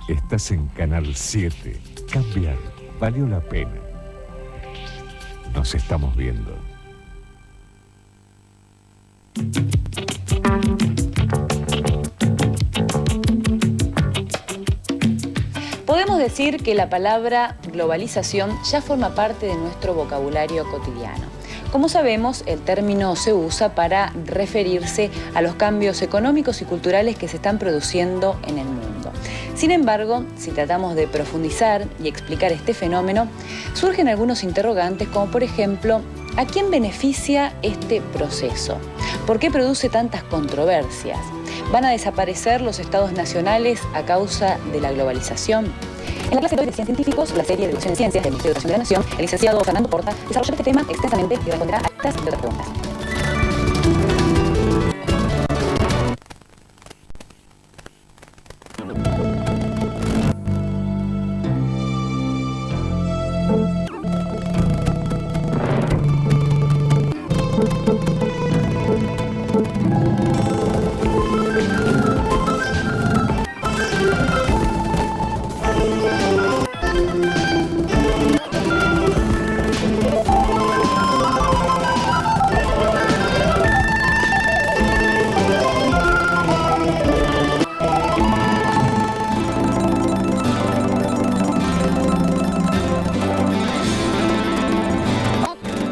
Estás en Canal 7. Cambiar valió la pena. Nos estamos viendo. Podemos decir que la palabra globalización ya forma parte de nuestro vocabulario cotidiano. Como sabemos, el término se usa para referirse a los cambios económicos y culturales que se están produciendo en el mundo. Sin embargo, si tratamos de profundizar y explicar este fenómeno, surgen algunos interrogantes como, por ejemplo, ¿a quién beneficia este proceso? ¿Por qué produce tantas controversias? ¿Van a desaparecer los estados nacionales a causa de la globalización? En la clase de hoy de Ciencias Científicos, la serie de Educación en Ciencias del Ministerio de Educación de la Nación, el licenciado Fernando Porta desarrollará este tema extensamente y responderá a estas y otras preguntas.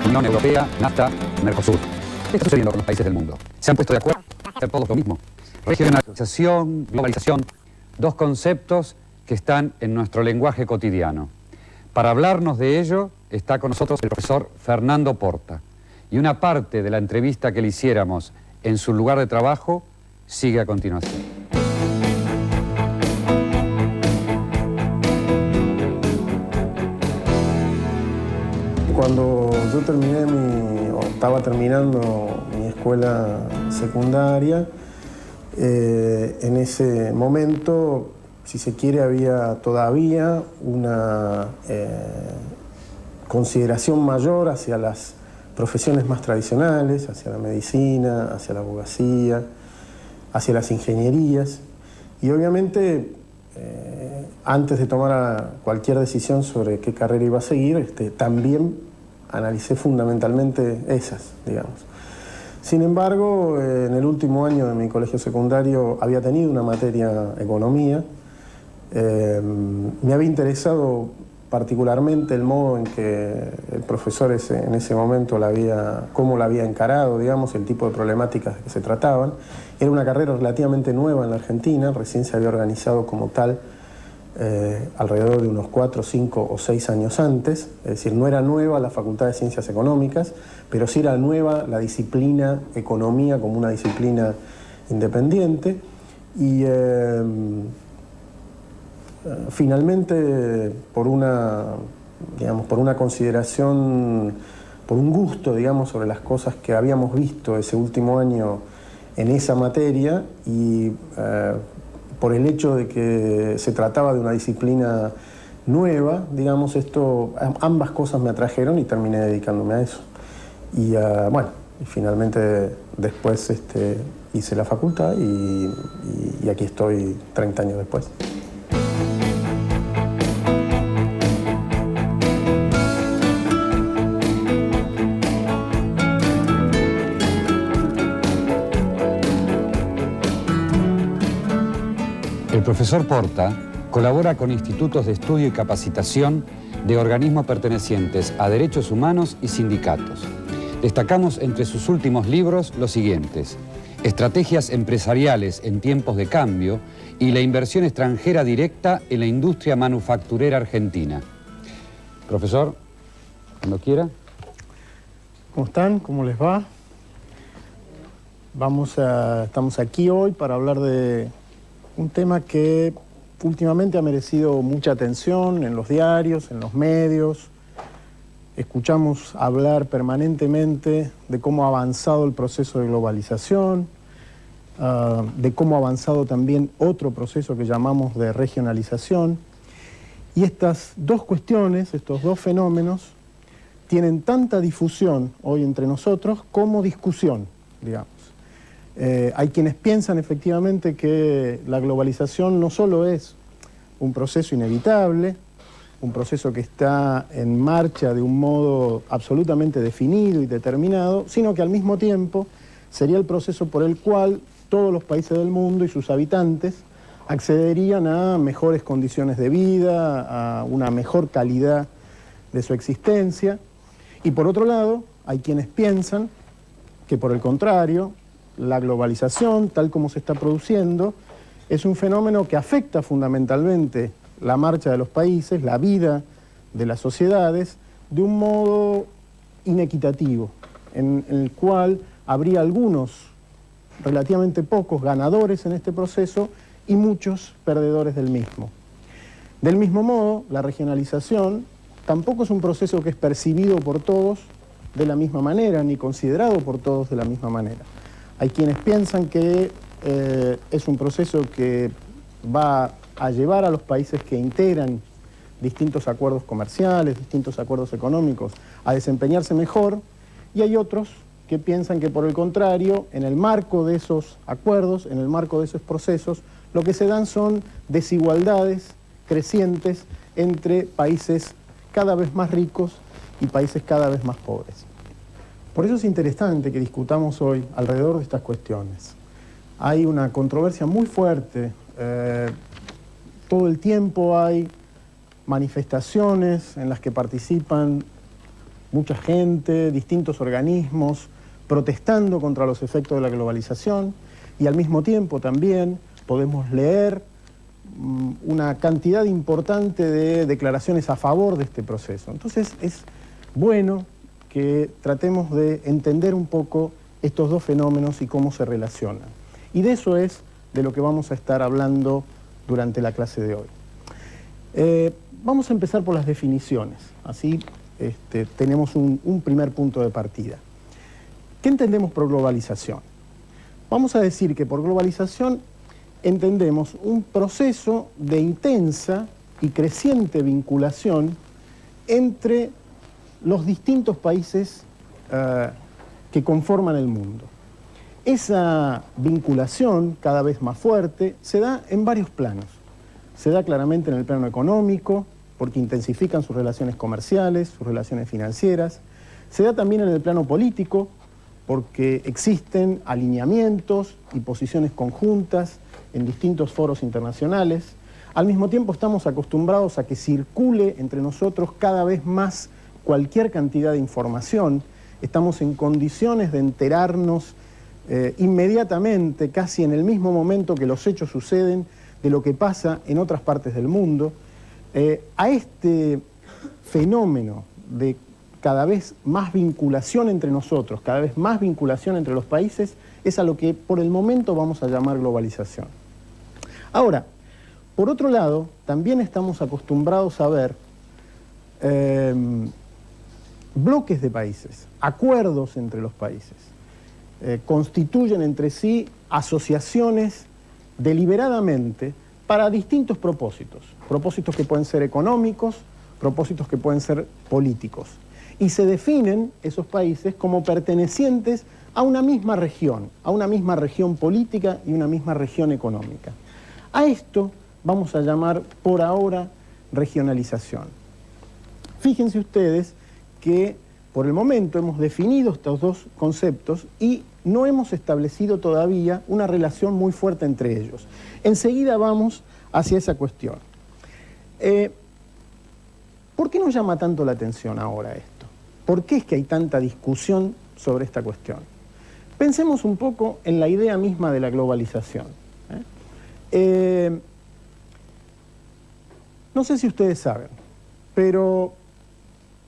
Unión Europea, NAFTA, Mercosur. ¿Qué está sucediendo con los países del mundo? ¿Se han puesto de acuerdo para hacer todos lo mismo? Regionalización, globalización, dos conceptos que están en nuestro lenguaje cotidiano. Para hablarnos de ello está con nosotros el profesor Fernando Porta. Y una parte de la entrevista que le hiciéramos en su lugar de trabajo sigue a continuación. Cuando yo estaba terminando mi escuela secundaria, en ese momento, si se quiere, había todavía una consideración mayor hacia las profesiones más tradicionales, hacia la medicina, hacia la abogacía, hacia las ingenierías. Y obviamente, antes de tomar cualquier decisión sobre qué carrera iba a seguir, también analicé fundamentalmente esas, digamos. Sin embargo, en el último año de mi colegio secundario había tenido una materia economía. Me había interesado particularmente el modo en que el profesor en ese momento cómo la había encarado, digamos, el tipo de problemáticas que se trataban. Era una carrera relativamente nueva en la Argentina, recién se había organizado como tal alrededor de unos 4, 5 o 6 años antes. Es decir, no era nueva la Facultad de Ciencias Económicas, pero sí era nueva la disciplina economía como una disciplina independiente. Y finalmente, por una consideración, por un gusto, digamos, sobre las cosas que habíamos visto ese último año en esa materia y por el hecho de que se trataba de una disciplina nueva, digamos, ambas cosas me atrajeron y terminé dedicándome a eso. Y bueno, y finalmente después hice la facultad y aquí estoy 30 años después. El profesor Porta colabora con institutos de estudio y capacitación de organismos pertenecientes a derechos humanos y sindicatos. Destacamos entre sus últimos libros los siguientes: Estrategias empresariales en tiempos de cambio y la inversión extranjera directa en la industria manufacturera argentina. Profesor, cuando quiera. ¿Cómo están? ¿Cómo les va? Estamos aquí hoy para hablar de un tema que últimamente ha merecido mucha atención en los diarios, en los medios. Escuchamos hablar permanentemente de cómo ha avanzado el proceso de globalización, de cómo ha avanzado también otro proceso que llamamos de regionalización. Y estas dos cuestiones, estos dos fenómenos, tienen tanta difusión hoy entre nosotros como discusión, digamos. Hay quienes piensan efectivamente que la globalización no solo es un proceso inevitable, un proceso que está en marcha de un modo absolutamente definido y determinado, sino que al mismo tiempo sería el proceso por el cual todos los países del mundo y sus habitantes accederían a mejores condiciones de vida, a una mejor calidad de su existencia. Y por otro lado, hay quienes piensan que por el contrario, la globalización, tal como se está produciendo, es un fenómeno que afecta fundamentalmente la marcha de los países, la vida de las sociedades, de un modo inequitativo, en el cual habría algunos, relativamente pocos, ganadores en este proceso y muchos perdedores del mismo. Del mismo modo, la regionalización tampoco es un proceso que es percibido por todos de la misma manera, ni considerado por todos de la misma manera. Hay quienes piensan que es un proceso que va a llevar a los países que integran distintos acuerdos comerciales, distintos acuerdos económicos, a desempeñarse mejor, y hay otros que piensan que por el contrario, en el marco de esos acuerdos, en el marco de esos procesos, lo que se dan son desigualdades crecientes entre países cada vez más ricos y países cada vez más pobres. Por eso es interesante que discutamos hoy alrededor de estas cuestiones. Hay una controversia muy fuerte, todo el tiempo hay manifestaciones en las que participan mucha gente, distintos organismos, protestando contra los efectos de la globalización, y al mismo tiempo también podemos leer una cantidad importante de declaraciones a favor de este proceso. Entonces es bueno que tratemos de entender un poco estos dos fenómenos y cómo se relacionan. Y de eso es de lo que vamos a estar hablando durante la clase de hoy. Vamos a empezar por las definiciones, así tenemos un primer punto de partida. ¿Qué entendemos por globalización? Vamos a decir que por globalización entendemos un proceso de intensa y creciente vinculación entre los distintos países que conforman el mundo. Esa vinculación cada vez más fuerte se da en varios planos. Se da claramente en el plano económico, porque intensifican sus relaciones comerciales, sus relaciones financieras. Se da también en el plano político, porque existen alineamientos y posiciones conjuntas en distintos foros internacionales. Al mismo tiempo estamos acostumbrados a que circule entre nosotros cada vez más cualquier cantidad de información. Estamos en condiciones de enterarnos inmediatamente, casi en el mismo momento que los hechos suceden, de lo que pasa en otras partes del mundo. A este fenómeno de cada vez más vinculación entre nosotros, cada vez más vinculación entre los países, es a lo que por el momento vamos a llamar globalización. Ahora, por otro lado, también estamos acostumbrados a ver bloques de países, acuerdos entre los países, constituyen entre sí asociaciones deliberadamente para distintos propósitos, propósitos que pueden ser económicos, propósitos que pueden ser políticos, y se definen esos países como pertenecientes a una misma región política y una misma región económica. A esto vamos a llamar por ahora regionalización. Fíjense ustedes que por el momento hemos definido estos dos conceptos y no hemos establecido todavía una relación muy fuerte entre ellos. Enseguida vamos hacia esa cuestión. ¿Por qué nos llama tanto la atención ahora esto? ¿Por qué es que hay tanta discusión sobre esta cuestión? Pensemos un poco en la idea misma de la globalización. No sé si ustedes saben, pero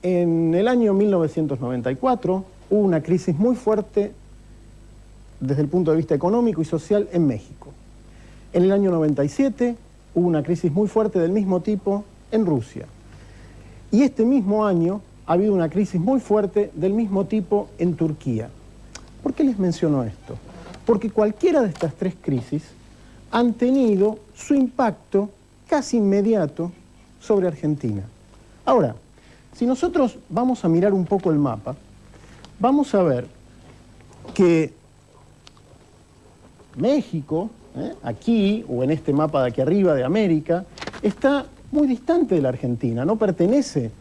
en el año 1994 hubo una crisis muy fuerte desde el punto de vista económico y social en México. En el año 97 hubo una crisis muy fuerte del mismo tipo en Rusia. Y este mismo año ha habido una crisis muy fuerte del mismo tipo en Turquía. ¿Por qué les menciono esto? Porque cualquiera de estas tres crisis han tenido su impacto casi inmediato sobre Argentina. Ahora, si nosotros vamos a mirar un poco el mapa, vamos a ver que México, aquí, o en este mapa de aquí arriba de América, está muy distante de la Argentina, no pertenece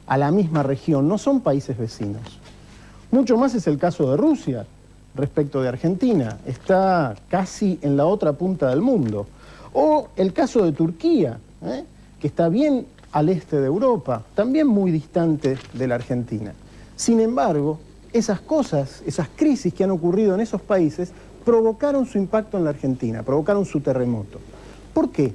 a la misma región, no son países vecinos. Mucho más es el caso de Rusia respecto de Argentina, está casi en la otra punta del mundo. O el caso de Turquía, que está bien al este de Europa, también muy distante de la Argentina. Sin embargo, esas cosas, esas crisis que han ocurrido en esos países, provocaron su impacto en la Argentina, provocaron su terremoto. ¿Por qué?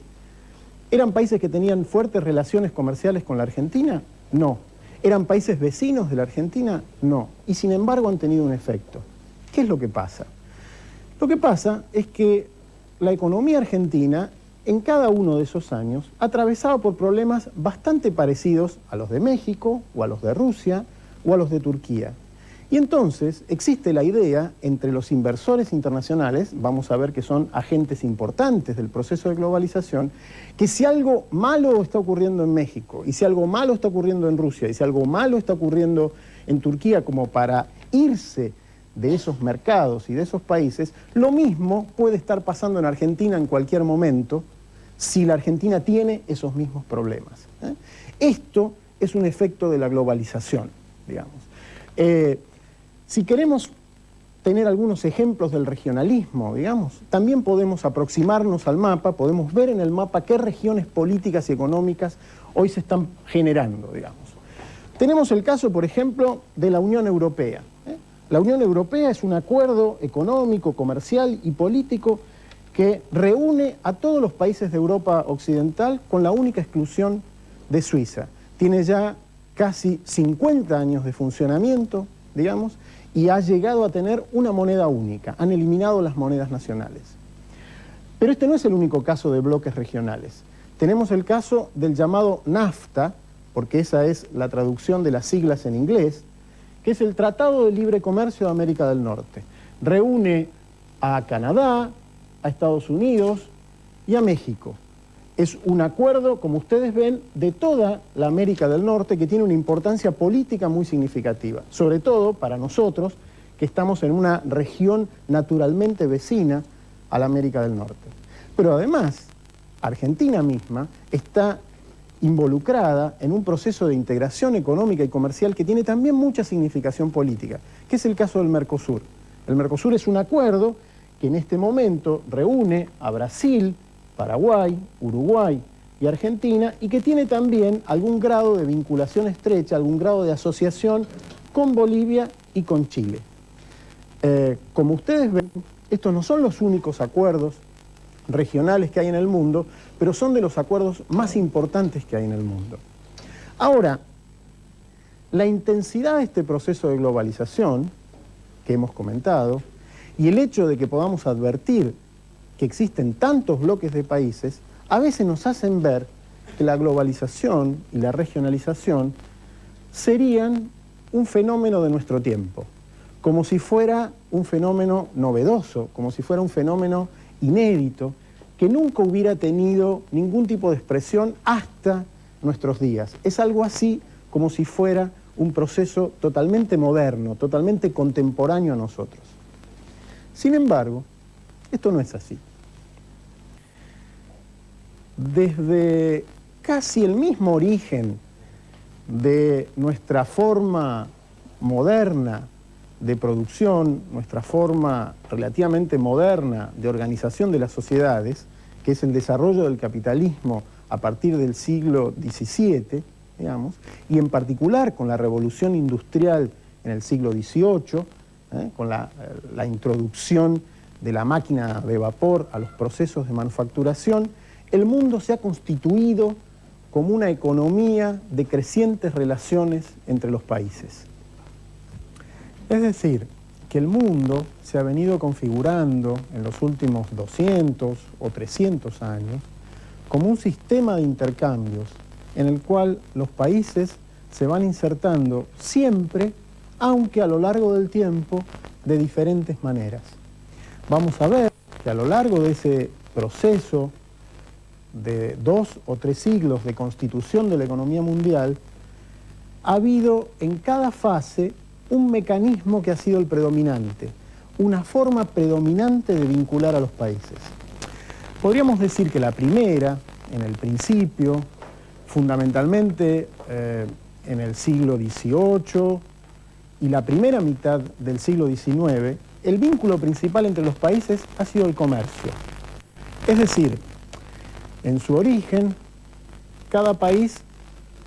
¿Eran países que tenían fuertes relaciones comerciales con la Argentina? No. ¿Eran países vecinos de la Argentina? No. Y sin embargo han tenido un efecto. ¿Qué es lo que pasa? Lo que pasa es que la economía argentina, en cada uno de esos años, atravesaba por problemas bastante parecidos a los de México, o a los de Rusia, o a los de Turquía. Y entonces existe la idea entre los inversores internacionales, vamos a ver que son agentes importantes del proceso de globalización, que si algo malo está ocurriendo en México, y si algo malo está ocurriendo en Rusia, y si algo malo está ocurriendo en Turquía, como para irse de esos mercados y de esos países, lo mismo puede estar pasando en Argentina en cualquier momento si la Argentina tiene esos mismos problemas. Esto es un efecto de la globalización, digamos. Si queremos tener algunos ejemplos del regionalismo, digamos, también podemos aproximarnos al mapa, podemos ver en el mapa qué regiones políticas y económicas hoy se están generando, digamos. Tenemos el caso, por ejemplo, de la Unión Europea. La Unión Europea es un acuerdo económico, comercial y político que reúne a todos los países de Europa Occidental con la única exclusión de Suiza. Tiene ya casi 50 años de funcionamiento, digamos, y ha llegado a tener una moneda única. Han eliminado las monedas nacionales. Pero este no es el único caso de bloques regionales. Tenemos el caso del llamado NAFTA, porque esa es la traducción de las siglas en inglés, que es el Tratado de Libre Comercio de América del Norte. Reúne a Canadá, a Estados Unidos y a México. Es un acuerdo, como ustedes ven, de toda la América del Norte que tiene una importancia política muy significativa, sobre todo para nosotros que estamos en una región naturalmente vecina a la América del Norte. Pero además, Argentina misma está involucrada en un proceso de integración económica y comercial que tiene también mucha significación política, que es el caso del Mercosur. El Mercosur es un acuerdo que en este momento reúne a Brasil, Paraguay, Uruguay y Argentina, y que tiene también algún grado de vinculación estrecha, algún grado de asociación con Bolivia y con Chile. Como ustedes ven, estos no son los únicos acuerdos regionales que hay en el mundo, pero son de los acuerdos más importantes que hay en el mundo. Ahora, la intensidad de este proceso de globalización que hemos comentado y el hecho de que podamos advertir que existen tantos bloques de países, a veces nos hacen ver que la globalización y la regionalización serían un fenómeno de nuestro tiempo, como si fuera un fenómeno novedoso, como si fuera un fenómeno inédito, que nunca hubiera tenido ningún tipo de expresión hasta nuestros días. Es algo así como si fuera un proceso totalmente moderno, totalmente contemporáneo a nosotros. Sin embargo, esto no es así. Desde casi el mismo origen de nuestra forma moderna de producción, nuestra forma relativamente moderna de organización de las sociedades, que es el desarrollo del capitalismo a partir del siglo XVII, digamos, y en particular con la revolución industrial en el siglo XVIII, con la introducción de la máquina de vapor a los procesos de manufacturación, el mundo se ha constituido como una economía de crecientes relaciones entre los países. Es decir, que el mundo se ha venido configurando en los últimos 200 o 300 años como un sistema de intercambios en el cual los países se van insertando siempre, aunque a lo largo del tiempo, de diferentes maneras. Vamos a ver que a lo largo de ese proceso de 2 o 3 siglos de constitución de la economía mundial, ha habido en cada fase un mecanismo que ha sido el predominante, una forma predominante de vincular a los países. Podríamos decir que la primera en el principio, fundamentalmente en el siglo XVIII y la primera mitad del siglo XIX, el vínculo principal entre los países ha sido el comercio. Es decir, en su origen, cada país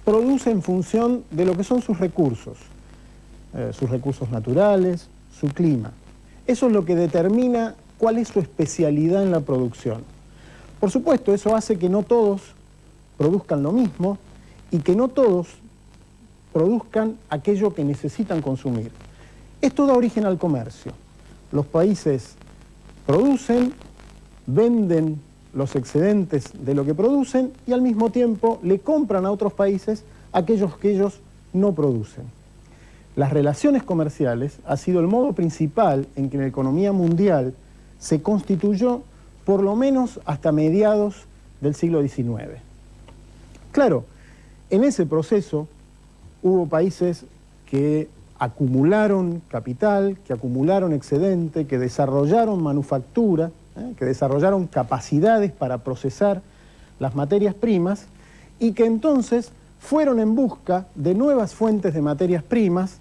produce en función de lo que son sus recursos naturales, su clima. Eso es lo que determina cuál es su especialidad en la producción. Por supuesto, eso hace que no todos produzcan lo mismo y que no todos produzcan aquello que necesitan consumir. Esto da origen al comercio. Los países producen, venden los excedentes de lo que producen y al mismo tiempo le compran a otros países aquellos que ellos no producen. Las relaciones comerciales ha sido el modo principal en que la economía mundial se constituyó por lo menos hasta mediados del siglo XIX. Claro, en ese proceso hubo países que acumularon capital, que acumularon excedente, que desarrollaron manufactura, que desarrollaron capacidades para procesar las materias primas y que entonces fueron en busca de nuevas fuentes de materias primas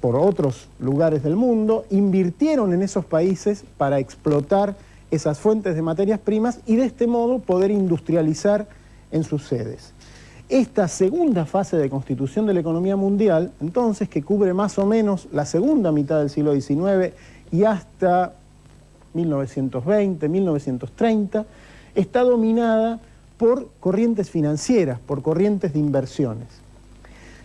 por otros lugares del mundo, invirtieron en esos países para explotar esas fuentes de materias primas y de este modo poder industrializar en sus sedes. Esta segunda fase de constitución de la economía mundial, entonces, que cubre más o menos la segunda mitad del siglo XIX y hasta 1920, 1930, está dominada por corrientes financieras, por corrientes de inversiones.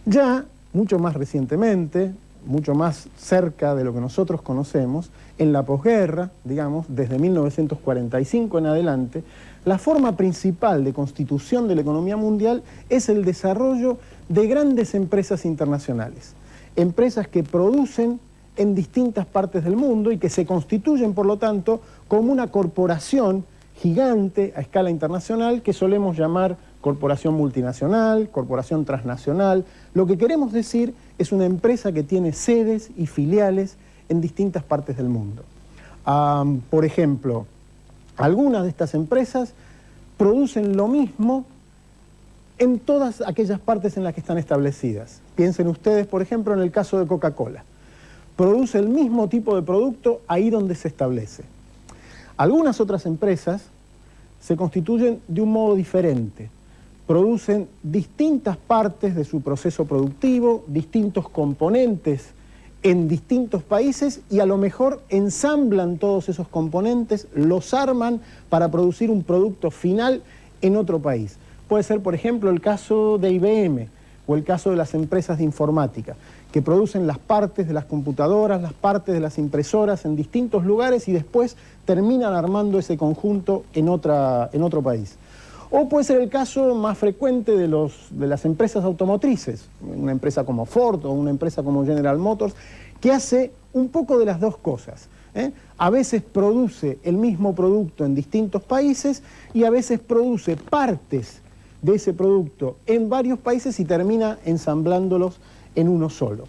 Ya, mucho más recientemente, mucho más cerca de lo que nosotros conocemos, en la posguerra, digamos, desde 1945 en adelante, la forma principal de constitución de la economía mundial es el desarrollo de grandes empresas internacionales. Empresas que producen en distintas partes del mundo y que se constituyen, por lo tanto, como una corporación gigante a escala internacional que solemos llamar corporación multinacional, corporación transnacional. Lo que queremos decir es una empresa que tiene sedes y filiales en distintas partes del mundo. Por ejemplo, algunas de estas empresas producen lo mismo en todas aquellas partes en las que están establecidas. Piensen ustedes, por ejemplo, en el caso de Coca-Cola. Produce el mismo tipo de producto ahí donde se establece. Algunas otras empresas se constituyen de un modo diferente. Producen distintas partes de su proceso productivo, distintos componentes en distintos países y a lo mejor ensamblan todos esos componentes, los arman para producir un producto final en otro país. Puede ser, por ejemplo, el caso de IBM o el caso de las empresas de informática, que producen las partes de las computadoras, las partes de las impresoras en distintos lugares y después terminan armando ese conjunto en otro país. O puede ser el caso más frecuente de las empresas automotrices, una empresa como Ford o una empresa como General Motors, que hace un poco de las dos cosas. A veces produce el mismo producto en distintos países y a veces produce partes de ese producto en varios países y termina ensamblándolos en uno solo.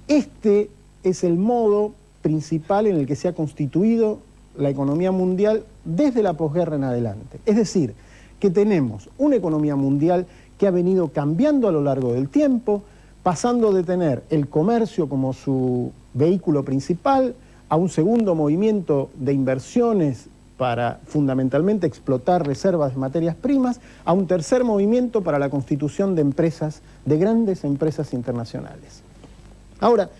Este es el modo principal en el que se ha constituido la economía mundial desde la posguerra en adelante. Es decir, que tenemos una economía mundial que ha venido cambiando a lo largo del tiempo, pasando de tener el comercio como su vehículo principal a un segundo movimiento de inversiones para fundamentalmente explotar reservas de materias primas, a un tercer movimiento para la constitución de empresas, de grandes empresas internacionales. Ahora,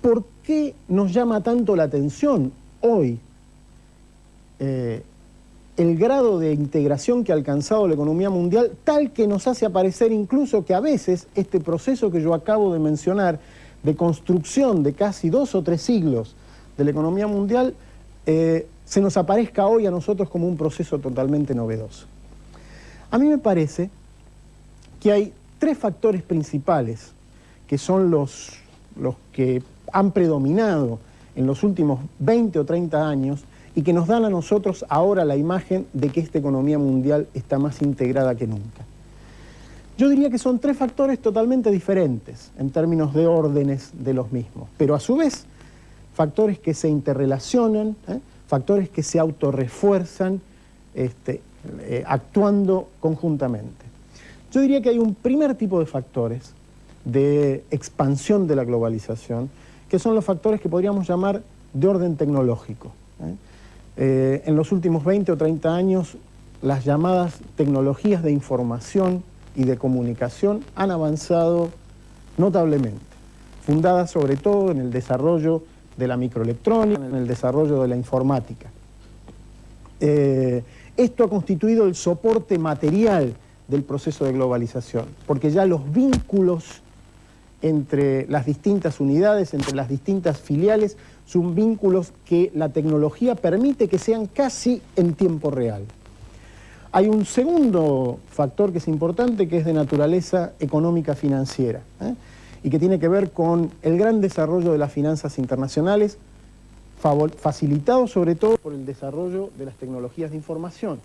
¿por qué nos llama tanto la atención hoy el grado de integración que ha alcanzado la economía mundial, tal que nos hace aparecer incluso que a veces este proceso que yo acabo de mencionar, de construcción de casi 2 o 3 siglos de la economía mundial, se nos aparezca hoy a nosotros como un proceso totalmente novedoso? A mí me parece que hay 3 factores principales que son los que han predominado en los últimos 20 o 30 años y que nos dan a nosotros ahora la imagen de que esta economía mundial está más integrada que nunca. Yo diría que son 3 factores totalmente diferentes en términos de órdenes de los mismos, pero a su vez factores que se interrelacionan, factores que se autorrefuerzan actuando conjuntamente. Yo diría que hay un primer tipo de factores de expansión de la globalización, que son los factores que podríamos llamar de orden tecnológico. En los últimos 20 o 30 años, las llamadas tecnologías de información y de comunicación han avanzado notablemente, fundadas sobre todo en el desarrollo de la microelectrónica, en el desarrollo de la informática. Esto ha constituido el soporte material del proceso de globalización, porque ya los vínculos entre las distintas unidades, entre las distintas filiales, son vínculos que la tecnología permite que sean casi en tiempo real. Hay un segundo factor que es importante, que es de naturaleza económica financiera, y que tiene que ver con el gran desarrollo de las finanzas internacionales, facilitado sobre todo por el desarrollo de las tecnologías de información.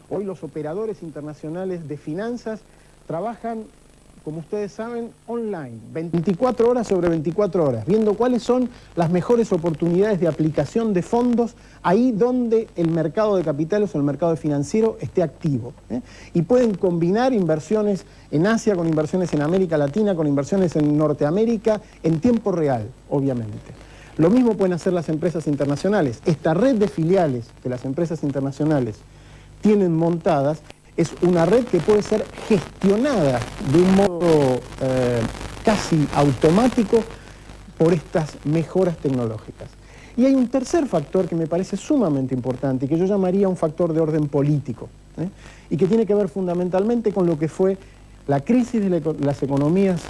Hoy los operadores internacionales de finanzas trabajan, como ustedes saben, online, 24 horas sobre 24 horas, viendo cuáles son las mejores oportunidades de aplicación de fondos ahí donde el mercado de capitales o el mercado financiero esté activo. Y pueden combinar inversiones en Asia con inversiones en América Latina, con inversiones en Norteamérica, en tiempo real, obviamente. Lo mismo pueden hacer las empresas internacionales. Esta red de filiales que las empresas internacionales tienen montadas es una red que puede ser gestionada de un modo casi automático por estas mejoras tecnológicas. Y hay un tercer factor que me parece sumamente importante y que yo llamaría un factor de orden político, y que tiene que ver fundamentalmente con lo que fue la crisis de las economías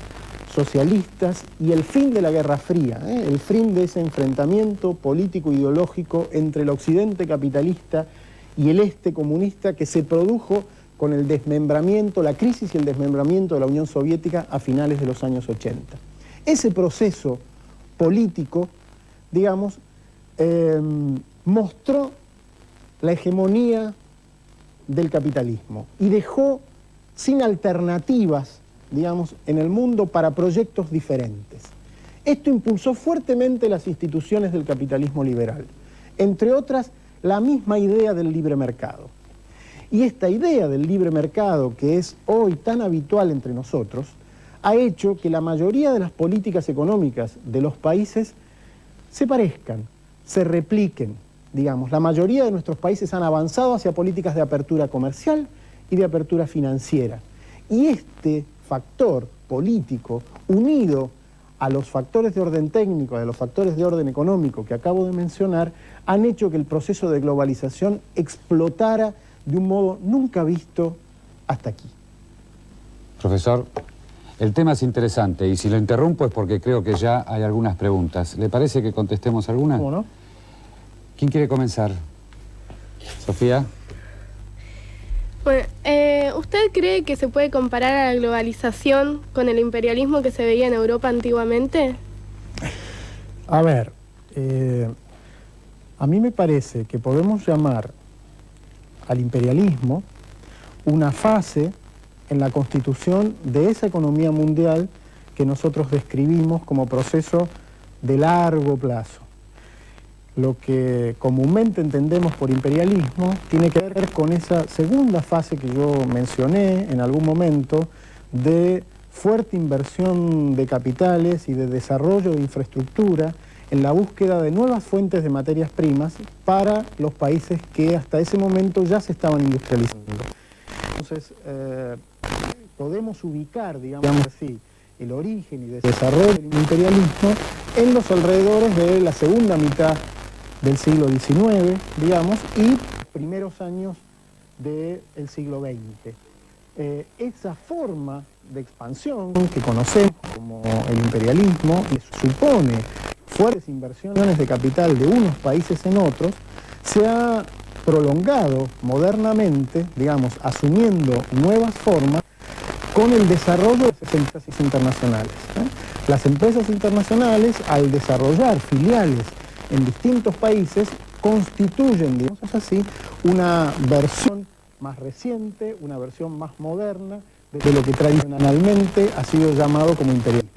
socialistas y el fin de la Guerra Fría, el fin de ese enfrentamiento político-ideológico entre el occidente capitalista y el este comunista que se produjo con el desmembramiento, la crisis y el desmembramiento de la Unión Soviética a finales de los años 80. Ese proceso político, digamos, mostró la hegemonía del capitalismo y dejó sin alternativas, digamos, en el mundo para proyectos diferentes. Esto impulsó fuertemente las instituciones del capitalismo liberal, entre otras, la misma idea del libre mercado. Y esta idea del libre mercado, que es hoy tan habitual entre nosotros, ha hecho que la mayoría de las políticas económicas de los países se parezcan, se repliquen, digamos. La mayoría de nuestros países han avanzado hacia políticas de apertura comercial y de apertura financiera. Y este factor político, unido a los factores de orden técnico, a los factores de orden económico que acabo de mencionar, han hecho que el proceso de globalización explotara de un modo nunca visto hasta aquí. Profesor, el tema es interesante y si lo interrumpo es porque creo que ya hay algunas preguntas. ¿Le parece que contestemos algunas? ¿Cómo no? ¿Quién quiere comenzar? ¿Sofía? Bueno, ¿usted cree que se puede comparar a la globalización con el imperialismo que se veía en Europa antiguamente? A ver, a mí me parece que podemos llamar al imperialismo una fase en la constitución de esa economía mundial que nosotros describimos como proceso de largo plazo. Lo que comúnmente entendemos por imperialismo tiene que ver con esa segunda fase que yo mencioné en algún momento de fuerte inversión de capitales y de desarrollo de infraestructura en la búsqueda de nuevas fuentes de materias primas para los países que hasta ese momento ya se estaban industrializando. Entonces, podemos ubicar, digamos así, el origen y desarrollo del imperialismo en los alrededores de la segunda mitad del siglo XIX, digamos, y primeros años del siglo XX. Esa forma de expansión que conocemos como el imperialismo, que supone fuertes inversiones de capital de unos países en otros, se ha prolongado modernamente, digamos, asumiendo nuevas formas con el desarrollo de las empresas internacionales. Las empresas internacionales, al desarrollar filiales en distintos países, constituyen, digamos así, una versión más reciente, una versión más moderna de lo que tradicionalmente ha sido llamado como imperialismo.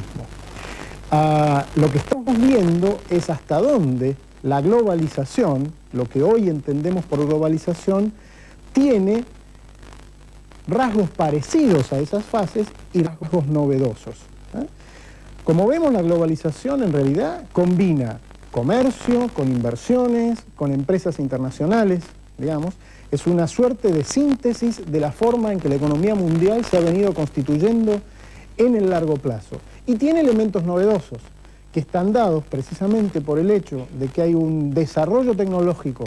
Lo que estamos viendo es hasta dónde la globalización, lo que hoy entendemos por globalización, tiene rasgos parecidos a esas fases y rasgos novedosos. Como vemos, la globalización en realidad combina comercio con inversiones, con empresas internacionales, digamos. Es una suerte de síntesis de la forma en que la economía mundial se ha venido constituyendo en el largo plazo. Y tiene elementos novedosos que están dados precisamente por el hecho de que hay un desarrollo tecnológico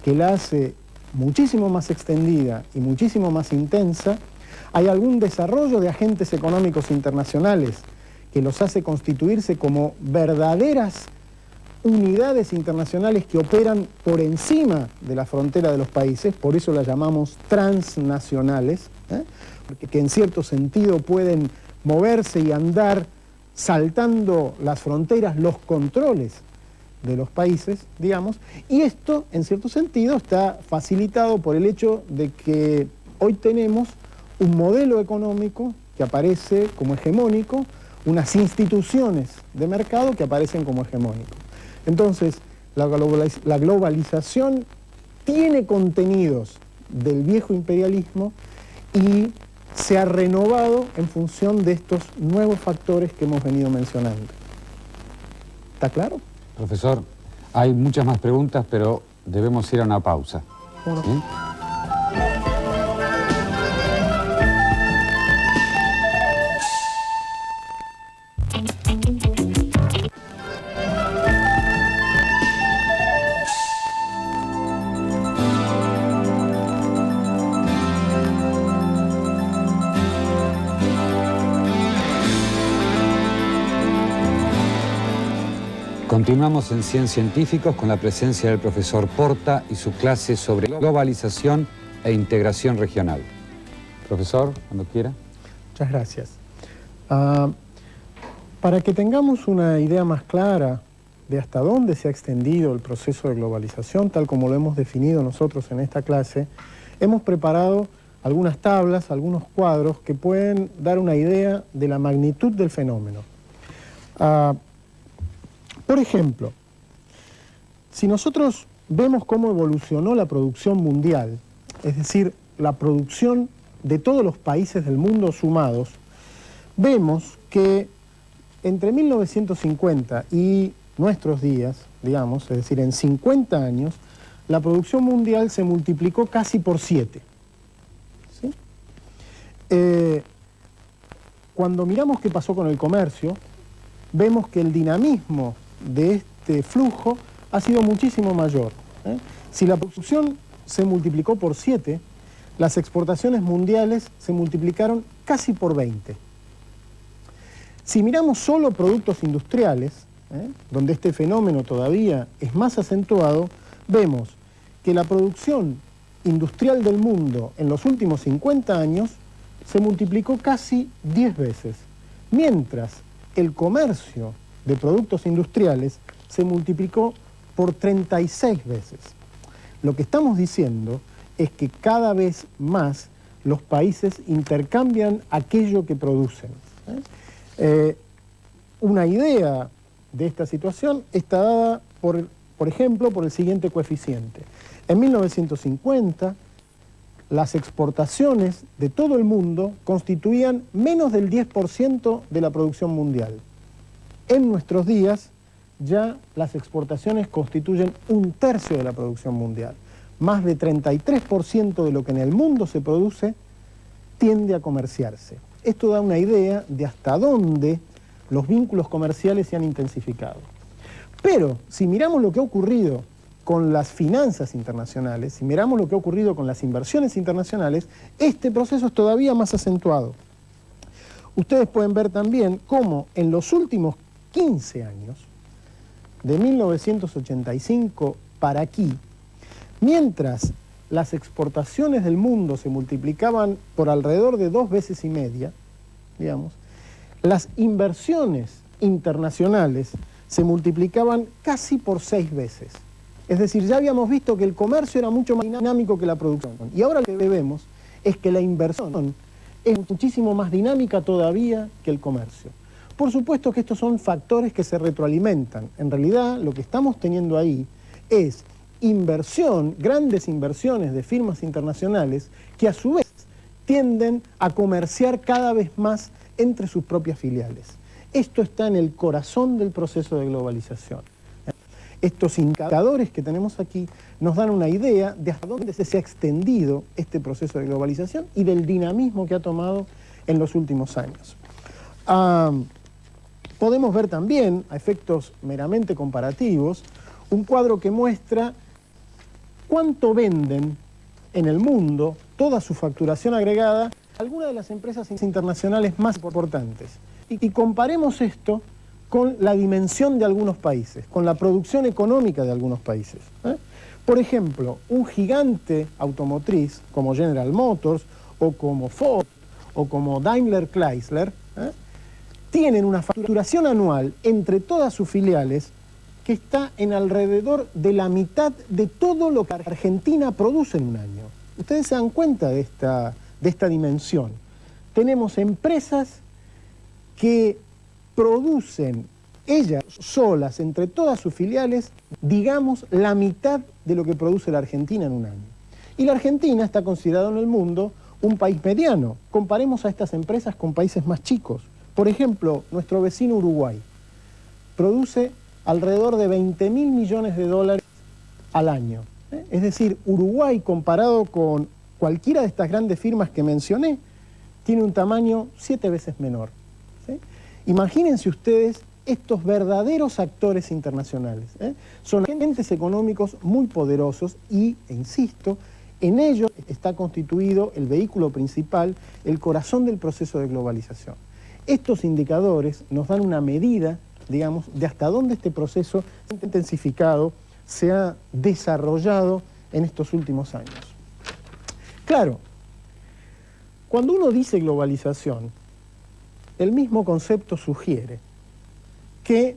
que la hace muchísimo más extendida y muchísimo más intensa. Hay algún desarrollo de agentes económicos internacionales que los hace constituirse como verdaderas unidades internacionales que operan por encima de la frontera de los países, por eso las llamamos transnacionales, porque que en cierto sentido pueden moverse y andar saltando las fronteras, los controles de los países, digamos, y esto en cierto sentido está facilitado por el hecho de que hoy tenemos un modelo económico que aparece como hegemónico, unas instituciones de mercado que aparecen como hegemónicos. Entonces, la globalización tiene contenidos del viejo imperialismo y se ha renovado en función de estos nuevos factores que hemos venido mencionando. ¿Está claro? Profesor, hay muchas más preguntas, pero debemos ir a una pausa. Bueno. ¿Sí? Continuamos en 100 Científicos con la presencia del profesor Porta y su clase sobre globalización e integración regional. Profesor, cuando quiera. Muchas gracias. Para que tengamos una idea más clara de hasta dónde se ha extendido el proceso de globalización, tal como lo hemos definido nosotros en esta clase, hemos preparado algunas tablas, algunos cuadros que pueden dar una idea de la magnitud del fenómeno. Por ejemplo, si nosotros vemos cómo evolucionó la producción mundial, es decir, la producción de todos los países del mundo sumados, vemos que entre 1950 y nuestros días, digamos, es decir, en 50 años, la producción mundial se multiplicó casi por 7. ¿Sí? Cuando miramos qué pasó con el comercio, vemos que el dinamismo de este flujo ha sido muchísimo mayor. Si la producción se multiplicó por 7, las exportaciones mundiales se multiplicaron casi por 20. Si miramos solo productos industriales, donde este fenómeno todavía es más acentuado, vemos que la producción industrial del mundo en los últimos 50 años se multiplicó casi 10 veces, mientras el comercio de productos industriales se multiplicó por 36 veces. Lo que estamos diciendo es que cada vez más los países intercambian aquello que producen. Una idea de esta situación está dada, por ejemplo, por el siguiente coeficiente. En 1950, las exportaciones de todo el mundo constituían menos del 10% de la producción mundial. En nuestros días, ya las exportaciones constituyen 1/3 de la producción mundial. Más de 33% de lo que en el mundo se produce tiende a comerciarse. Esto da una idea de hasta dónde los vínculos comerciales se han intensificado. Pero, si miramos lo que ha ocurrido con las finanzas internacionales, si miramos lo que ha ocurrido con las inversiones internacionales, este proceso es todavía más acentuado. Ustedes pueden ver también cómo en los últimos 15 años, de 1985 para aquí, mientras las exportaciones del mundo se multiplicaban por alrededor de 2,5 veces, digamos, las inversiones internacionales se multiplicaban casi por 6 veces. Es decir, ya habíamos visto que el comercio era mucho más dinámico que la producción. Y ahora lo que vemos es que la inversión es muchísimo más dinámica todavía que el comercio. Por supuesto que estos son factores que se retroalimentan. En realidad, lo que estamos teniendo ahí es inversión, grandes inversiones de firmas internacionales que a su vez tienden a comerciar cada vez más entre sus propias filiales. Esto está en el corazón del proceso de globalización. Estos indicadores que tenemos aquí nos dan una idea de hasta dónde se ha extendido este proceso de globalización y del dinamismo que ha tomado en los últimos años. Podemos ver también, a efectos meramente comparativos, un cuadro que muestra cuánto venden en el mundo, toda su facturación agregada, algunas de las empresas internacionales más importantes. Y comparemos esto con la dimensión de algunos países, con la producción económica de algunos países. Por ejemplo, un gigante automotriz como General Motors o como Ford o como Daimler Chrysler tienen una facturación anual entre todas sus filiales que está en alrededor de la mitad de todo lo que Argentina produce en un año. Ustedes se dan cuenta de esta dimensión. Tenemos empresas que producen ellas solas, entre todas sus filiales, digamos, la mitad de lo que produce la Argentina en un año. Y la Argentina está considerada en el mundo un país mediano. Comparemos a estas empresas con países más chicos. Por ejemplo, nuestro vecino Uruguay produce alrededor de 20.000 millones de dólares al año. Es decir, Uruguay, comparado con cualquiera de estas grandes firmas que mencioné, tiene un tamaño 7 veces menor. ¿Sí? Imagínense ustedes estos verdaderos actores internacionales. Son agentes económicos muy poderosos e insisto, en ellos está constituido el vehículo principal, el corazón del proceso de globalización. Estos indicadores nos dan una medida, digamos, de hasta dónde este proceso se ha intensificado, se ha desarrollado en estos últimos años. Claro, cuando uno dice globalización, el mismo concepto sugiere que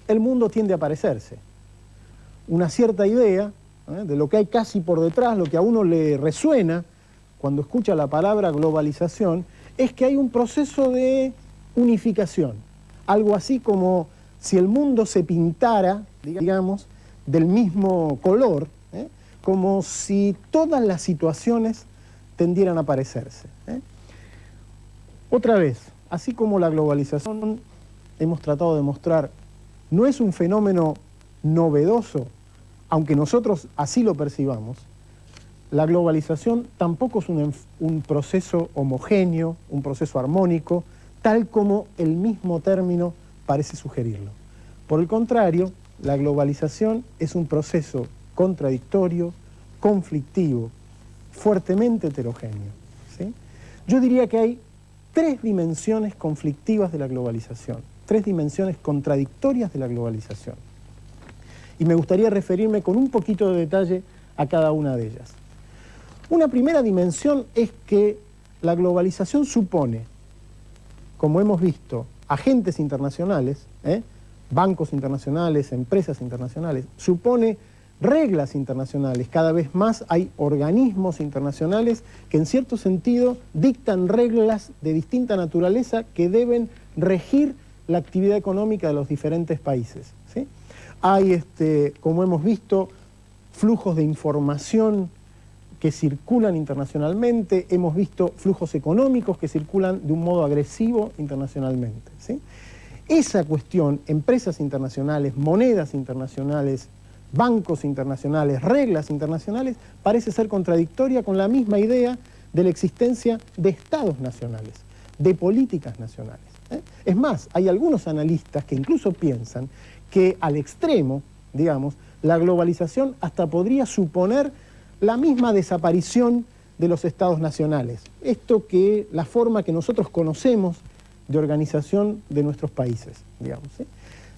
el mundo tiende a parecerse. Una cierta idea de lo que hay casi por detrás, lo que a uno le resuena cuando escucha la palabra globalización, es que hay un proceso de unificación. Algo así como si el mundo se pintara, digamos, del mismo color, como si todas las situaciones tendieran a parecerse. Otra vez, así como la globalización, hemos tratado de mostrar, no es un fenómeno novedoso, aunque nosotros así lo percibamos, la globalización tampoco es un proceso homogéneo, un proceso armónico, tal como el mismo término parece sugerirlo. Por el contrario, la globalización es un proceso contradictorio, conflictivo, fuertemente heterogéneo. ¿Sí? Yo diría que hay 3 dimensiones conflictivas de la globalización, 3 dimensiones contradictorias de la globalización. Y me gustaría referirme con un poquito de detalle a cada una de ellas. Una primera dimensión es que la globalización supone, como hemos visto, agentes internacionales, bancos internacionales, empresas internacionales, supone reglas internacionales. Cada vez más hay organismos internacionales que en cierto sentido dictan reglas de distinta naturaleza que deben regir la actividad económica de los diferentes países. ¿Sí? Hay, como hemos visto, flujos de información que circulan internacionalmente, hemos visto flujos económicos que circulan de un modo agresivo internacionalmente. ¿Sí? Esa cuestión, empresas internacionales, monedas internacionales, bancos internacionales, reglas internacionales, parece ser contradictoria con la misma idea de la existencia de estados nacionales, de políticas nacionales. Es más, hay algunos analistas que incluso piensan que al extremo, digamos, la globalización hasta podría suponer la misma desaparición de los estados nacionales. Esto que la forma que nosotros conocemos de organización de nuestros países, digamos. ¿Sí?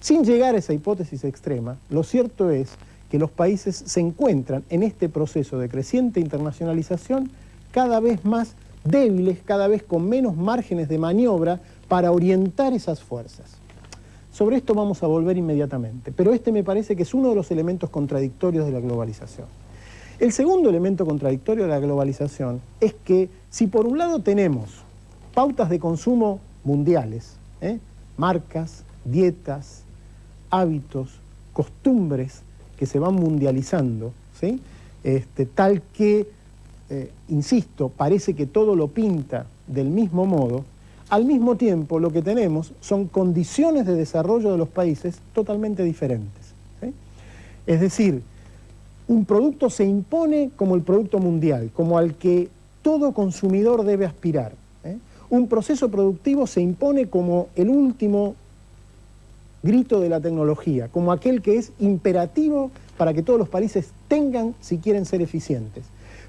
Sin llegar a esa hipótesis extrema, lo cierto es que los países se encuentran en este proceso de creciente internacionalización cada vez más débiles, cada vez con menos márgenes de maniobra para orientar esas fuerzas. Sobre esto vamos a volver inmediatamente, pero este me parece que es uno de los elementos contradictorios de la globalización. El segundo elemento contradictorio de la globalización es que si por un lado tenemos pautas de consumo mundiales, marcas, dietas, hábitos, costumbres que se van mundializando, ¿sí? Tal que, insisto, parece que todo lo pinta del mismo modo, al mismo tiempo lo que tenemos son condiciones de desarrollo de los países totalmente diferentes, ¿sí? Es decir, un producto se impone como el producto mundial, como al que todo consumidor debe aspirar, ¿eh? Un proceso productivo se impone como el último grito de la tecnología, como aquel que es imperativo para que todos los países tengan si quieren ser eficientes.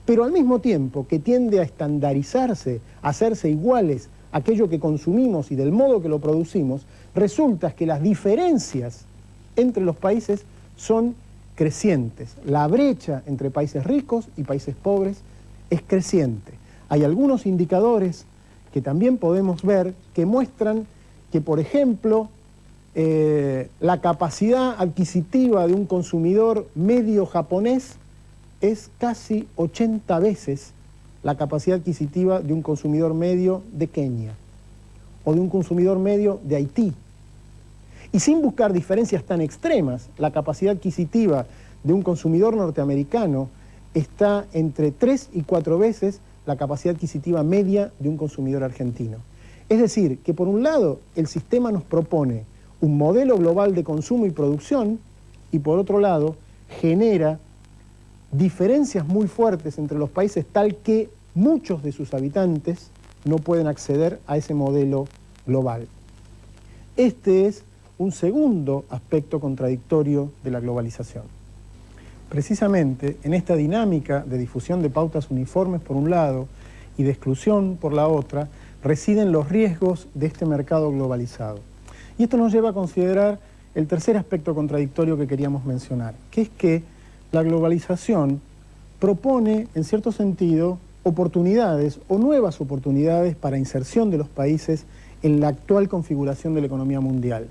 Pero al mismo tiempo que tiende a estandarizarse, a hacerse iguales a aquello que consumimos y del modo que lo producimos, resulta que las diferencias entre los países son crecientes. La brecha entre países ricos y países pobres es creciente. Hay algunos indicadores que también podemos ver que muestran que, por ejemplo, la capacidad adquisitiva de un consumidor medio japonés es casi 80 veces la capacidad adquisitiva de un consumidor medio de Kenia o de un consumidor medio de Haití. Y sin buscar diferencias tan extremas, la capacidad adquisitiva de un consumidor norteamericano está entre 3 y 4 veces la capacidad adquisitiva media de un consumidor argentino. Es decir, que por un lado el sistema nos propone un modelo global de consumo y producción y por otro lado genera diferencias muy fuertes entre los países tal que muchos de sus habitantes no pueden acceder a ese modelo global. Este es un segundo aspecto contradictorio de la globalización. Precisamente en esta dinámica de difusión de pautas uniformes por un lado y de exclusión por la otra, residen los riesgos de este mercado globalizado. Y esto nos lleva a considerar el tercer aspecto contradictorio que queríamos mencionar, que es que la globalización propone, en cierto sentido, oportunidades o nuevas oportunidades para inserción de los países en la actual configuración de la economía mundial.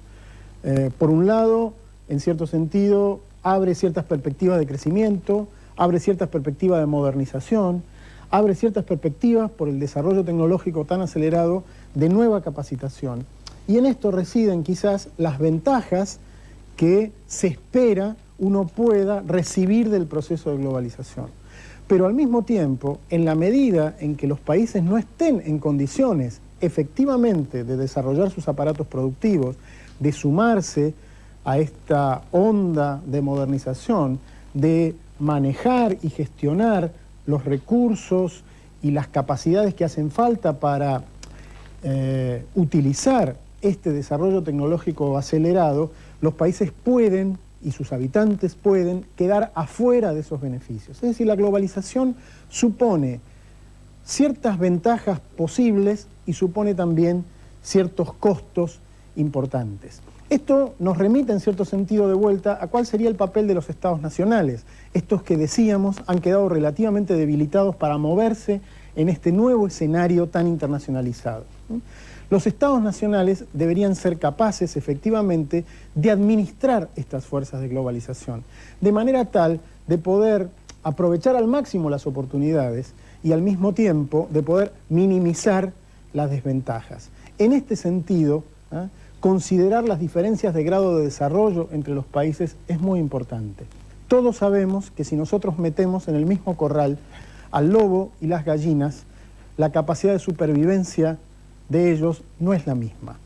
Por un lado, en cierto sentido, abre ciertas perspectivas de crecimiento, abre ciertas perspectivas de modernización, abre ciertas perspectivas por el desarrollo tecnológico tan acelerado de nueva capacitación. Y en esto residen quizás las ventajas que se espera uno pueda recibir del proceso de globalización. Pero al mismo tiempo, en la medida en que los países no estén en condiciones efectivamente de desarrollar sus aparatos productivos, de sumarse a esta onda de modernización, de manejar y gestionar los recursos y las capacidades que hacen falta para utilizar este desarrollo tecnológico acelerado, los países pueden y sus habitantes pueden quedar afuera de esos beneficios. Es decir, la globalización supone ciertas ventajas posibles y supone también ciertos costos importantes. Esto nos remite en cierto sentido de vuelta a cuál sería el papel de los estados nacionales, estos que decíamos han quedado relativamente debilitados para moverse en este nuevo escenario tan internacionalizado. Los estados nacionales deberían ser capaces efectivamente de administrar estas fuerzas de globalización, de manera tal de poder aprovechar al máximo las oportunidades y al mismo tiempo de poder minimizar las desventajas. En este sentido, considerar las diferencias de grado de desarrollo entre los países es muy importante. Todos sabemos que si nosotros metemos en el mismo corral al lobo y las gallinas, la capacidad de supervivencia de ellos no es la misma.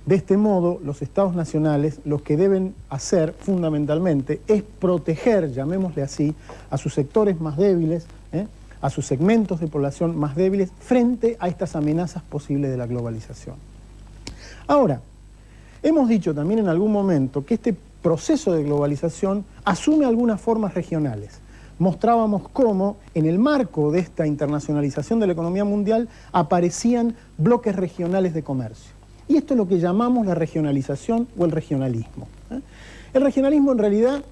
De este modo, los estados nacionales lo que deben hacer fundamentalmente es proteger, llamémosle así, a sus sectores más débiles, a sus segmentos de población más débiles frente a estas amenazas posibles de la globalización. Ahora, hemos dicho también en algún momento que este proceso de globalización asume algunas formas regionales. Mostrábamos cómo en el marco de esta internacionalización de la economía mundial aparecían bloques regionales de comercio. Y esto es lo que llamamos la regionalización o el regionalismo. El regionalismo en realidad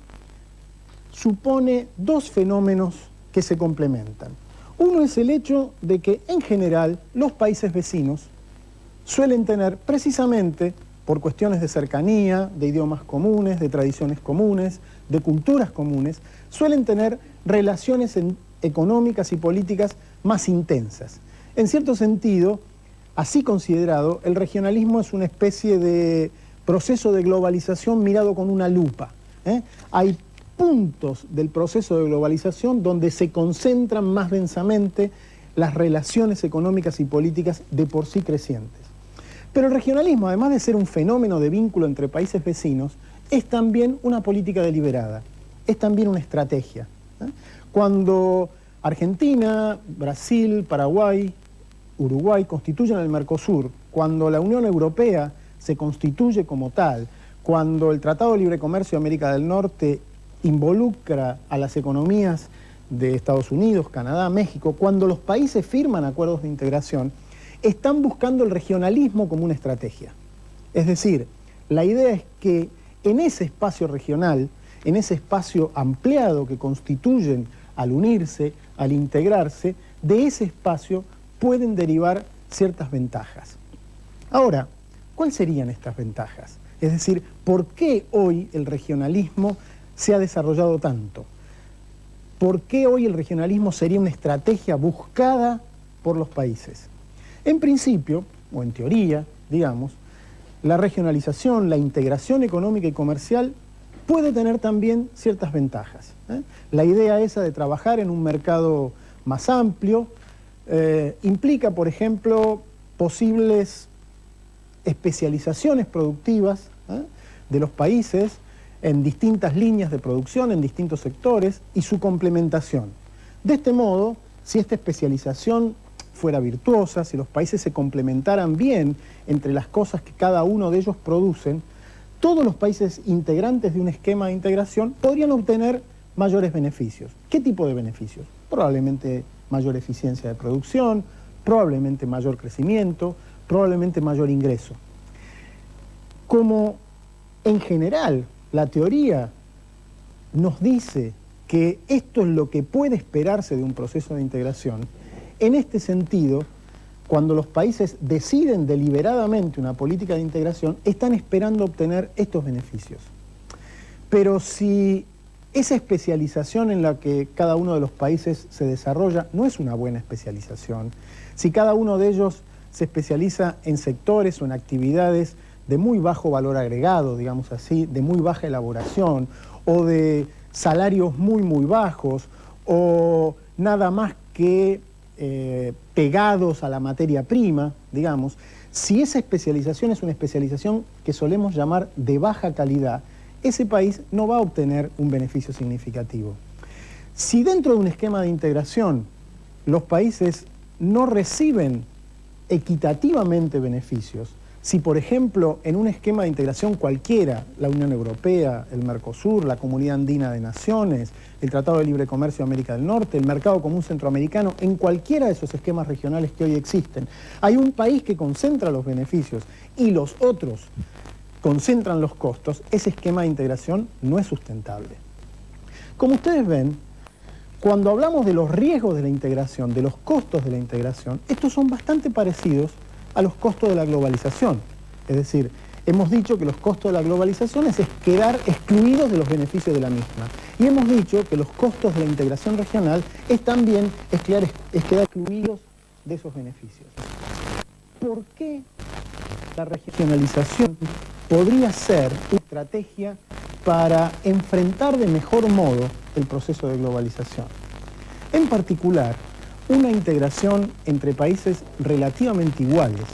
supone dos fenómenos que se complementan. Uno es el hecho de que en general los países vecinos suelen tener precisamente por cuestiones de cercanía, de idiomas comunes, de tradiciones comunes, de culturas comunes, suelen tener relaciones económicas y políticas más intensas. En cierto sentido, así considerado, el regionalismo es una especie de proceso de globalización mirado con una lupa. Hay puntos del proceso de globalización donde se concentran más densamente las relaciones económicas y políticas de por sí crecientes. Pero el regionalismo, además de ser un fenómeno de vínculo entre países vecinos, es también una política deliberada, es también una estrategia. Cuando Argentina, Brasil, Paraguay, Uruguay constituyen el Mercosur, cuando la Unión Europea se constituye como tal, cuando el Tratado de Libre Comercio de América del Norte involucra a las economías de Estados Unidos, Canadá, México, cuando los países firman acuerdos de integración, están buscando el regionalismo como una estrategia. Es decir, la idea es que en ese espacio regional, en ese espacio ampliado que constituyen al unirse, al integrarse, de ese espacio pueden derivar ciertas ventajas. Ahora, ¿cuáles serían estas ventajas? Es decir, ¿por qué hoy el regionalismo se ha desarrollado tanto? ¿Por qué hoy el regionalismo sería una estrategia buscada por los países? En principio, o en teoría, digamos, la regionalización, la integración económica y comercial puede tener también ciertas ventajas. La idea esa de trabajar en un mercado más amplio implica, por ejemplo, posibles especializaciones productivas de los países en distintas líneas de producción, en distintos sectores, y su complementación. De este modo, si esta especialización fuera virtuosa, si los países se complementaran bien entre las cosas que cada uno de ellos producen, todos los países integrantes de un esquema de integración podrían obtener mayores beneficios. ¿Qué tipo de beneficios? Probablemente mayor eficiencia de producción, probablemente mayor crecimiento, probablemente mayor ingreso. Como en general la teoría nos dice que esto es lo que puede esperarse de un proceso de integración, en este sentido, cuando los países deciden deliberadamente una política de integración, están esperando obtener estos beneficios. Pero si esa especialización en la que cada uno de los países se desarrolla no es una buena especialización, si cada uno de ellos se especializa en sectores o en actividades de muy bajo valor agregado, digamos así, de muy baja elaboración, o de salarios muy bajos, o nada más que pegados a la materia prima, digamos, si esa especialización es una especialización que solemos llamar de baja calidad, ese país no va a obtener un beneficio significativo. Si dentro de un esquema de integración los países no reciben equitativamente beneficios, si por ejemplo en un esquema de integración cualquiera, la Unión Europea, el Mercosur, la Comunidad Andina de Naciones, el Tratado de Libre Comercio de América del Norte, el Mercado Común Centroamericano, en cualquiera de esos esquemas regionales que hoy existen, hay un país que concentra los beneficios y los otros concentran los costos, ese esquema de integración no es sustentable. Como ustedes ven, cuando hablamos de los riesgos de la integración, de los costos de la integración, estos son bastante parecidos a los costos de la globalización. Es decir, hemos dicho que los costos de la globalización es quedar excluidos de los beneficios de la misma. Y hemos dicho que los costos de la integración regional es también quedar excluidos de esos beneficios. ¿Por qué la regionalización podría ser una estrategia para enfrentar de mejor modo el proceso de globalización? En particular, una integración entre países relativamente iguales,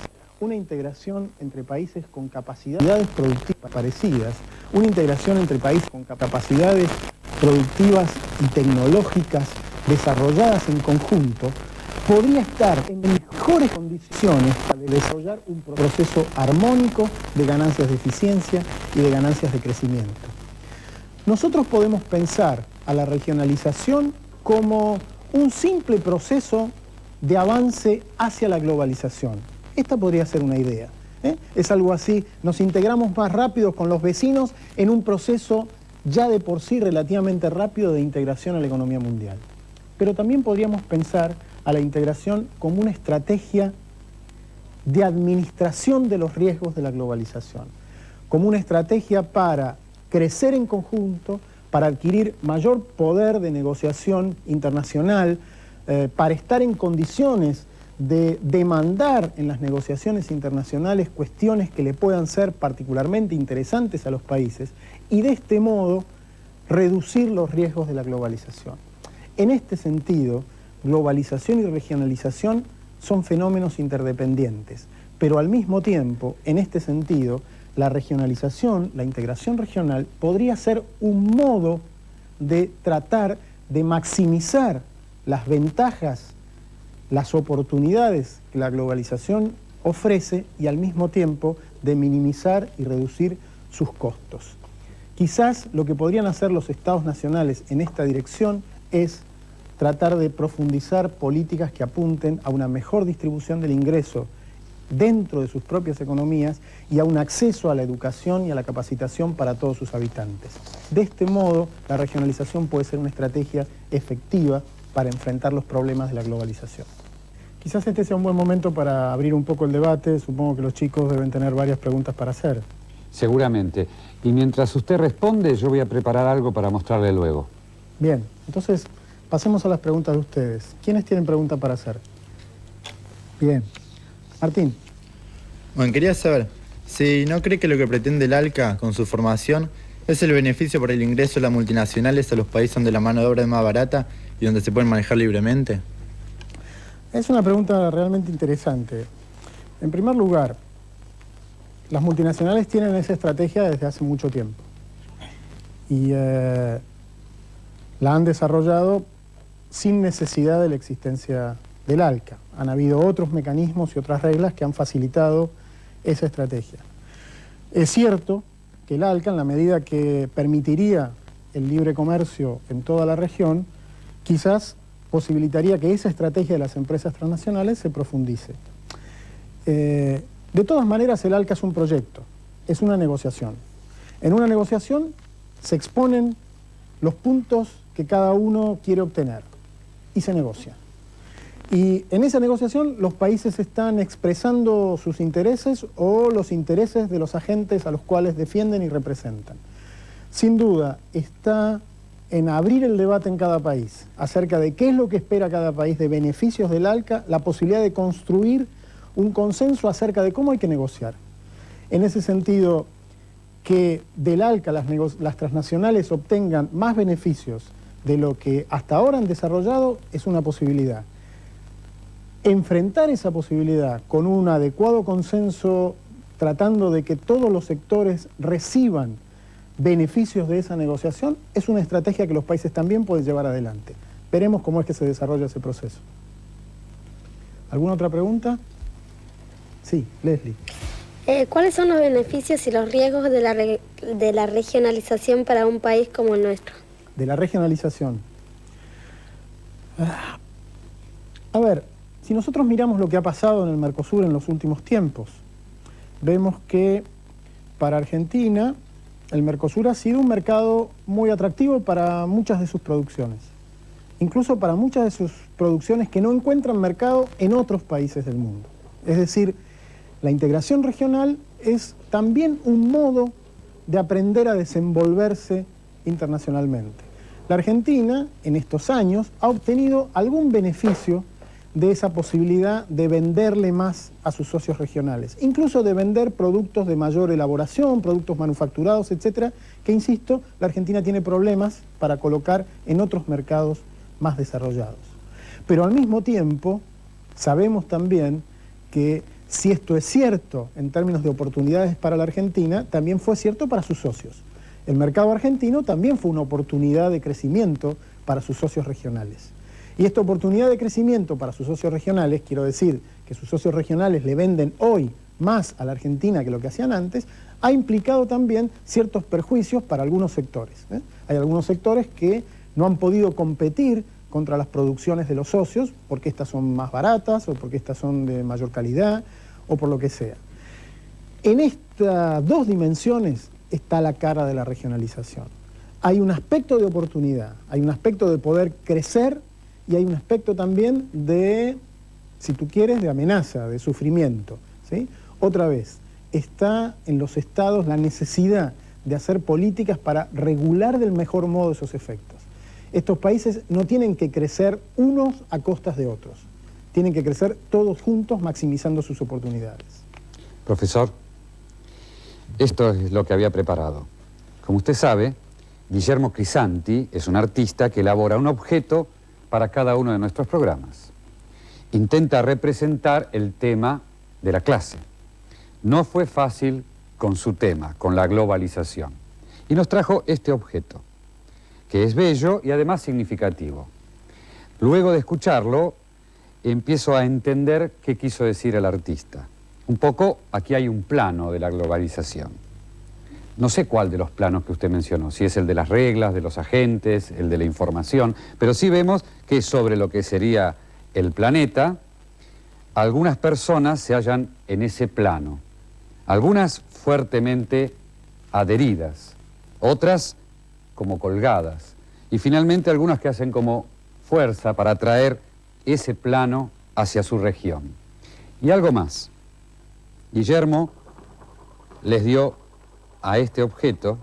una integración entre países con capacidades productivas parecidas, una integración entre países con capacidades productivas y tecnológicas desarrolladas en conjunto, podría estar en mejores condiciones para desarrollar un proceso armónico de ganancias de eficiencia y de ganancias de crecimiento. Nosotros podemos pensar a la regionalización como un simple proceso de avance hacia la globalización. Esta podría ser una idea. Es algo así, nos integramos más rápido con los vecinos en un proceso ya de por sí relativamente rápido de integración a la economía mundial. Pero también podríamos pensar a la integración como una estrategia de administración de los riesgos de la globalización, como una estrategia para crecer en conjunto, para adquirir mayor poder de negociación internacional, para estar en condiciones de demandar en las negociaciones internacionales cuestiones que le puedan ser particularmente interesantes a los países y de este modo reducir los riesgos de la globalización. En este sentido, globalización y regionalización son fenómenos interdependientes, pero al mismo tiempo, en este sentido, la regionalización, la integración regional, podría ser un modo de tratar de maximizar las ventajas, las oportunidades que la globalización ofrece y al mismo tiempo de minimizar y reducir sus costos. Quizás lo que podrían hacer los estados nacionales en esta dirección es tratar de profundizar políticas que apunten a una mejor distribución del ingreso dentro de sus propias economías y a un acceso a la educación y a la capacitación para todos sus habitantes. De este modo, la regionalización puede ser una estrategia efectiva para enfrentar los problemas de la globalización. Quizás este sea un buen momento para abrir un poco el debate. Supongo que los chicos deben tener varias preguntas para hacer. Seguramente. Y mientras usted responde, yo voy a preparar algo para mostrarle luego. Bien, entonces pasemos a las preguntas de ustedes. ¿Quiénes tienen preguntas para hacer? Bien. Martín. Bueno, quería saber si no cree que lo que pretende el ALCA con su formación es el beneficio por el ingreso de las multinacionales a los países donde la mano de obra es más barata y donde se pueden manejar libremente. Es una pregunta realmente interesante. En primer lugar, las multinacionales tienen esa estrategia desde hace mucho tiempo y la han desarrollado sin necesidad de la existencia del ALCA. Han habido otros mecanismos y otras reglas que han facilitado esa estrategia. Es cierto que el ALCA, en la medida que permitiría el libre comercio en toda la región, quizás posibilitaría que esa estrategia de las empresas transnacionales se profundice. De todas maneras, el ALCA es un proyecto, es una negociación. En una negociación se exponen los puntos que cada uno quiere obtener y se negocia. Y en esa negociación los países están expresando sus intereses o los intereses de los agentes a los cuales defienden y representan. Sin duda, está en abrir el debate en cada país acerca de qué es lo que espera cada país de beneficios del ALCA, la posibilidad de construir un consenso acerca de cómo hay que negociar. En ese sentido, que del ALCA las transnacionales obtengan más beneficios de lo que hasta ahora han desarrollado es una posibilidad. Enfrentar esa posibilidad con un adecuado consenso, tratando de que todos los sectores reciban beneficios de esa negociación, es una estrategia que los países también pueden llevar adelante. Veremos cómo es que se desarrolla ese proceso. ¿Alguna otra pregunta? Sí, Leslie. ¿Cuáles son los beneficios y los riesgos de la regionalización para un país como el nuestro? De la regionalización. A ver, si nosotros miramos lo que ha pasado en el Mercosur en los últimos tiempos, vemos que para Argentina el Mercosur ha sido un mercado muy atractivo para muchas de sus producciones, incluso para muchas de sus producciones que no encuentran mercado en otros países del mundo. Es decir, la integración regional es también un modo de aprender a desenvolverse internacionalmente. La Argentina, en estos años, ha obtenido algún beneficio de esa posibilidad de venderle más a sus socios regionales, incluso de vender productos de mayor elaboración, productos manufacturados, etcétera, que, insisto, la Argentina tiene problemas para colocar en otros mercados más desarrollados. Pero al mismo tiempo, sabemos también que si esto es cierto en términos de oportunidades para la Argentina, también fue cierto para sus socios. El mercado argentino también fue una oportunidad de crecimiento para sus socios regionales. Y esta oportunidad de crecimiento para sus socios regionales, quiero decir que sus socios regionales le venden hoy más a la Argentina que lo que hacían antes, ha implicado también ciertos perjuicios para algunos sectores. Hay algunos sectores que no han podido competir contra las producciones de los socios porque estas son más baratas o porque estas son de mayor calidad o por lo que sea. En estas dos dimensiones está la cara de la regionalización. Hay un aspecto de oportunidad, hay un aspecto de poder crecer y hay un aspecto también de, si tú quieres, de amenaza, de sufrimiento, ¿sí? Otra vez, está en los estados la necesidad de hacer políticas para regular del mejor modo esos efectos. Estos países no tienen que crecer unos a costas de otros, tienen que crecer todos juntos maximizando sus oportunidades. Profesor, esto es lo que había preparado. Como usted sabe, Guillermo Crisanti es un artista que elabora un objeto para cada uno de nuestros programas. Intenta representar el tema de la clase. No fue fácil con su tema, con la globalización. Y nos trajo este objeto, que es bello y además significativo. Luego de escucharlo, empiezo a entender qué quiso decir el artista. Un poco, aquí hay un plano de la globalización. No sé cuál de los planos que usted mencionó, si es el de las reglas, de los agentes, el de la información, pero sí vemos que sobre lo que sería el planeta, algunas personas se hallan en ese plano. Algunas fuertemente adheridas, otras como colgadas, y finalmente algunas que hacen como fuerza para traer ese plano hacia su región. Y algo más. Guillermo les dio a este objeto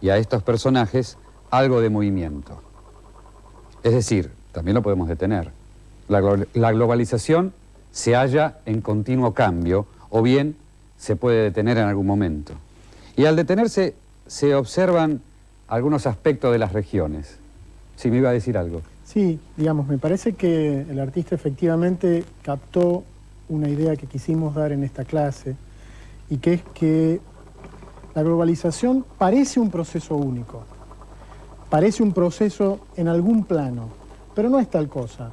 y a estos personajes algo de movimiento. Es decir, también lo podemos detener. La globalización se halla en continuo cambio o bien se puede detener en algún momento. Y al detenerse se observan algunos aspectos de las regiones. Sí, me iba a decir algo. Sí, digamos, me parece que el artista efectivamente captó una idea que quisimos dar en esta clase y que es que la globalización parece un proceso único, parece un proceso en algún plano, pero no es tal cosa.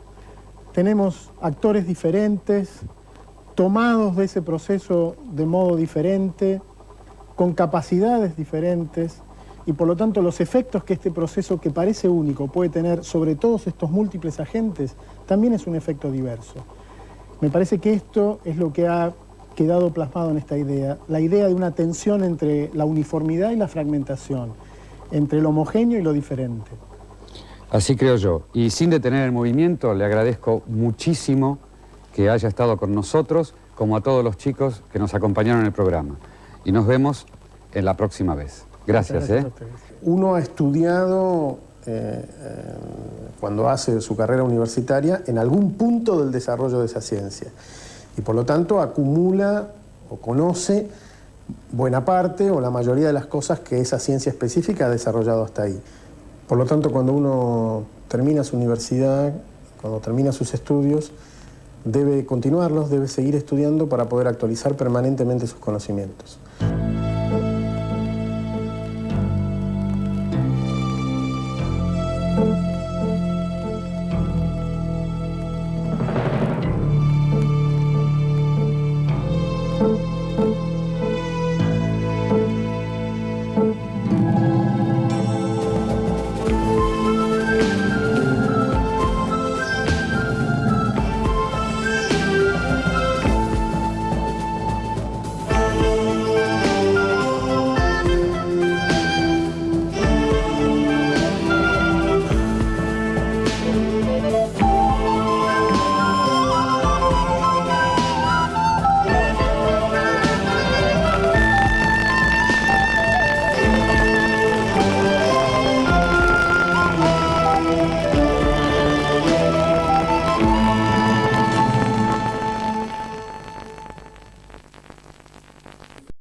Tenemos actores diferentes, tomados de ese proceso de modo diferente, con capacidades diferentes, y por lo tanto los efectos que este proceso que parece único puede tener sobre todos estos múltiples agentes también es un efecto diverso. Me parece que esto es lo que ha quedado plasmado en esta idea, la idea de una tensión entre la uniformidad y la fragmentación, entre lo homogéneo y lo diferente. Así creo yo. Y sin detener el movimiento, le agradezco muchísimo que haya estado con nosotros, como a todos los chicos que nos acompañaron en el programa. Y nos vemos en la próxima vez. Gracias. Uno ha estudiado, cuando hace su carrera universitaria, en algún punto del desarrollo de esa ciencia. Y por lo tanto acumula o conoce buena parte o la mayoría de las cosas que esa ciencia específica ha desarrollado hasta ahí. Por lo tanto, cuando uno termina su universidad, cuando termina sus estudios, debe continuarlos, debe seguir estudiando para poder actualizar permanentemente sus conocimientos.